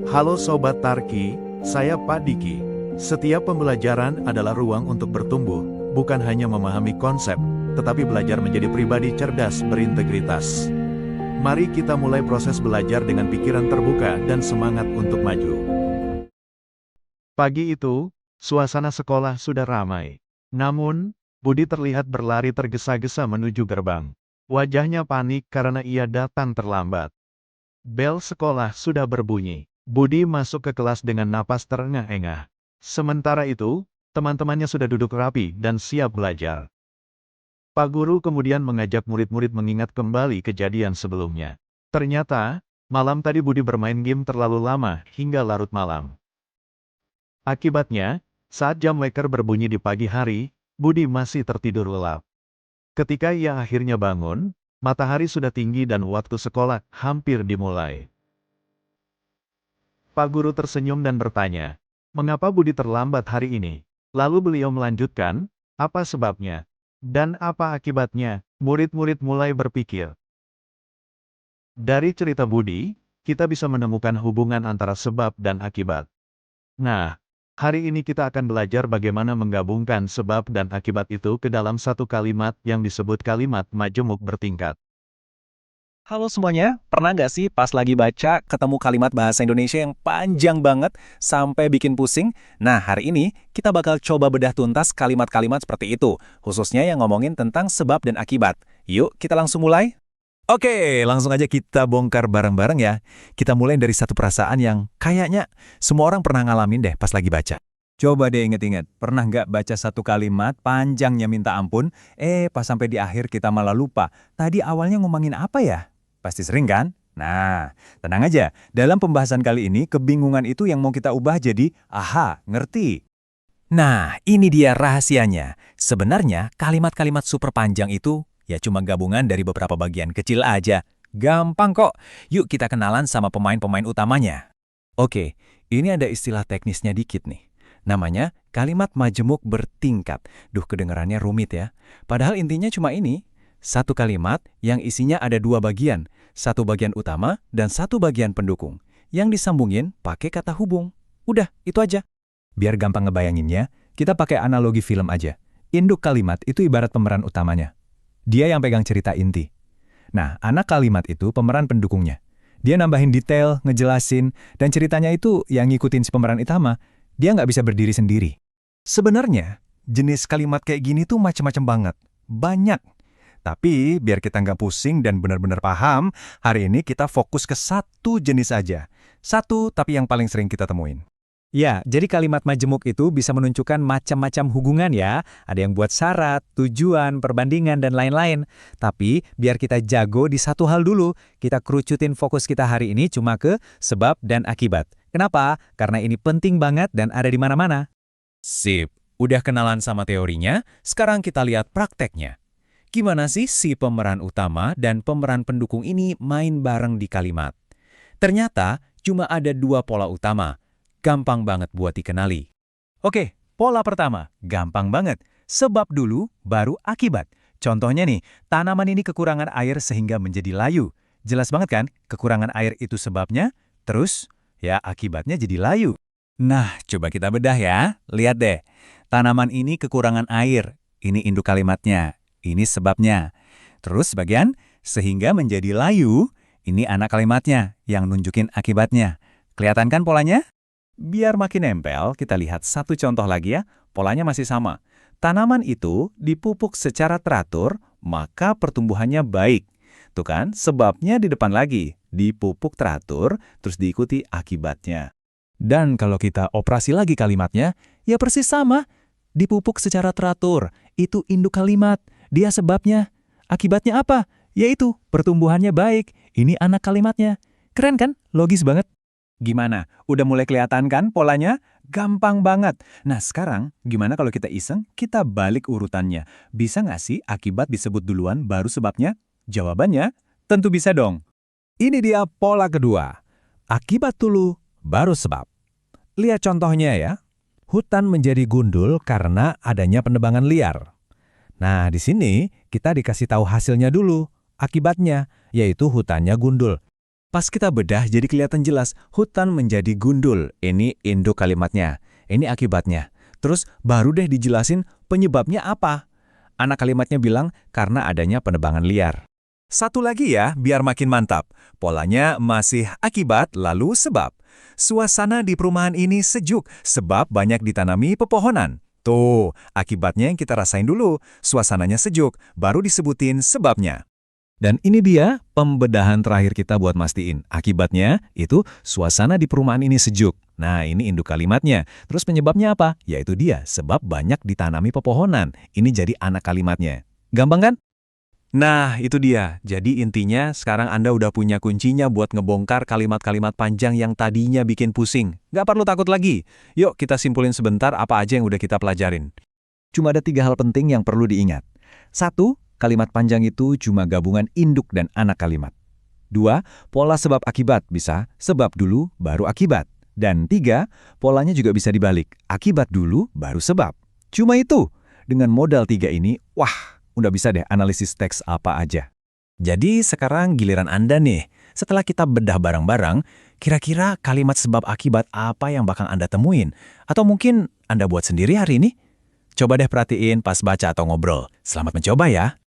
Halo Sobat Tarki, saya Pak Diki. Setiap pembelajaran adalah ruang untuk bertumbuh, bukan hanya memahami konsep, tetapi belajar menjadi pribadi cerdas berintegritas. Mari kita mulai proses belajar dengan pikiran terbuka dan semangat untuk maju. Pagi itu, suasana sekolah sudah ramai. Namun, Budi terlihat berlari tergesa-gesa menuju gerbang. Wajahnya panik karena ia datang terlambat. Bel sekolah sudah berbunyi. Budi masuk ke kelas dengan napas terengah-engah. Sementara itu, teman-temannya sudah duduk rapi dan siap belajar. Pak Guru kemudian mengajak murid-murid mengingat kembali kejadian sebelumnya. Ternyata, malam tadi Budi bermain game terlalu lama hingga larut malam. Akibatnya, saat jam weker berbunyi di pagi hari, Budi masih tertidur lelap. Ketika ia akhirnya bangun, matahari sudah tinggi dan waktu sekolah hampir dimulai. Pak Guru tersenyum dan bertanya, "Mengapa Budi terlambat hari ini?" Lalu beliau melanjutkan, "Apa sebabnya? Dan apa akibatnya?" Murid-murid mulai berpikir. Dari cerita Budi, kita bisa menemukan hubungan antara sebab dan akibat. Nah, hari ini kita akan belajar bagaimana menggabungkan sebab dan akibat itu ke dalam satu kalimat yang disebut kalimat majemuk bertingkat. Halo semuanya, pernah nggak sih pas lagi baca ketemu kalimat bahasa Indonesia yang panjang banget sampai bikin pusing? Nah, hari ini kita bakal coba bedah tuntas kalimat-kalimat seperti itu, khususnya yang ngomongin tentang sebab dan akibat. Yuk, kita langsung mulai. Oke, langsung aja kita bongkar bareng-bareng ya. Kita mulai dari satu perasaan yang kayaknya semua orang pernah ngalamin deh pas lagi baca. Coba deh inget-inget, pernah nggak baca satu kalimat panjangnya minta ampun, pas sampai di akhir kita malah lupa. Tadi awalnya ngomongin apa ya? Pasti sering kan? Nah, tenang aja. Dalam pembahasan kali ini, kebingungan itu yang mau kita ubah jadi, aha, ngerti. Nah, ini dia rahasianya. Sebenarnya, kalimat-kalimat super panjang itu ya cuma gabungan dari beberapa bagian kecil aja. Gampang kok. Yuk kita kenalan sama pemain-pemain utamanya. Oke, ini ada istilah teknisnya dikit nih. Namanya kalimat majemuk bertingkat. Duh, kedengarannya rumit ya. Padahal intinya cuma ini. Satu kalimat yang isinya ada dua bagian. Satu bagian utama dan satu bagian pendukung. Yang disambungin pakai kata hubung. Udah, itu aja. Biar gampang ngebayanginnya, kita pakai analogi film aja. Induk kalimat itu ibarat pemeran utamanya. Dia yang pegang cerita inti. Nah, anak kalimat itu pemeran pendukungnya. Dia nambahin detail, ngejelasin, dan ceritanya itu yang ngikutin si pemeran utama. Dia nggak bisa berdiri sendiri. Sebenarnya, jenis kalimat kayak gini tuh macam-macam banget. Banyak. Tapi, biar kita nggak pusing dan benar-benar paham, hari ini kita fokus ke satu jenis aja. Satu, tapi yang paling sering kita temuin. Ya, jadi kalimat majemuk itu bisa menunjukkan macam-macam hubungan ya. Ada yang buat syarat, tujuan, perbandingan, dan lain-lain. Tapi, biar kita jago di satu hal dulu, kita kerucutin fokus kita hari ini cuma ke sebab dan akibat. Kenapa? Karena ini penting banget dan ada di mana-mana. Sip, udah kenalan sama teorinya, sekarang kita lihat prakteknya. Gimana sih si pemeran utama dan pemeran pendukung ini main bareng di kalimat? Ternyata, cuma ada dua pola utama. Gampang banget buat dikenali. Oke, pola pertama, gampang banget. Sebab dulu, baru akibat. Contohnya nih, tanaman ini kekurangan air sehingga menjadi layu. Jelas banget kan, kekurangan air itu sebabnya, terus, ya akibatnya jadi layu. Nah, coba kita bedah ya. Lihat deh, tanaman ini kekurangan air. Ini induk kalimatnya, ini sebabnya. Terus bagian, sehingga menjadi layu, ini anak kalimatnya, yang nunjukin akibatnya. Kelihatan kan polanya? Biar makin nempel, kita lihat satu contoh lagi ya, polanya masih sama. Tanaman itu dipupuk secara teratur, maka pertumbuhannya baik. Tuh kan, sebabnya di depan lagi, dipupuk teratur, terus diikuti akibatnya. Dan kalau kita operasi lagi kalimatnya, ya persis sama. Dipupuk secara teratur, itu induk kalimat, dia sebabnya. Akibatnya apa? Yaitu pertumbuhannya baik, ini anak kalimatnya. Keren kan? Logis banget. Gimana? Udah mulai kelihatan kan polanya? Gampang banget. Nah sekarang, gimana kalau kita iseng, kita balik urutannya. Bisa nggak sih akibat disebut duluan baru sebabnya? Jawabannya, tentu bisa dong. Ini dia pola kedua. Akibat dulu, baru sebab. Lihat contohnya ya. Hutan menjadi gundul karena adanya penebangan liar. Nah di sini kita dikasih tahu hasilnya dulu, akibatnya, yaitu hutannya gundul. Pas kita bedah jadi kelihatan jelas, hutan menjadi gundul. Ini induk kalimatnya, ini akibatnya. Terus baru deh dijelasin penyebabnya apa. Anak kalimatnya bilang karena adanya penebangan liar. Satu lagi ya, biar makin mantap. Polanya masih akibat lalu sebab. Suasana di perumahan ini sejuk sebab banyak ditanami pepohonan. Tuh, akibatnya yang kita rasain dulu. Suasananya sejuk, baru disebutin sebabnya. Dan ini dia pembedahan terakhir kita buat mastiin. Akibatnya itu suasana di perumahan ini sejuk. Nah, ini induk kalimatnya. Terus penyebabnya apa? Yaitu dia, sebab banyak ditanami pepohonan. Ini jadi anak kalimatnya. Gampang kan? Nah, itu dia. Jadi intinya sekarang Anda udah punya kuncinya buat ngebongkar kalimat-kalimat panjang yang tadinya bikin pusing. Nggak perlu takut lagi. Yuk kita simpulin sebentar apa aja yang udah kita pelajarin. Cuma ada 3 hal penting yang perlu diingat. 1, kalimat panjang itu cuma gabungan induk dan anak kalimat. 2, pola sebab akibat bisa sebab dulu baru akibat. Dan 3, polanya juga bisa dibalik. Akibat dulu baru sebab. Cuma itu. Dengan modal 3 ini, wah, udah bisa deh analisis teks apa aja. Jadi sekarang giliran Anda nih. Setelah kita bedah bareng-bareng, kira-kira kalimat sebab akibat apa yang bakal Anda temuin? Atau mungkin Anda buat sendiri hari ini? Coba deh perhatiin pas baca atau ngobrol. Selamat mencoba ya.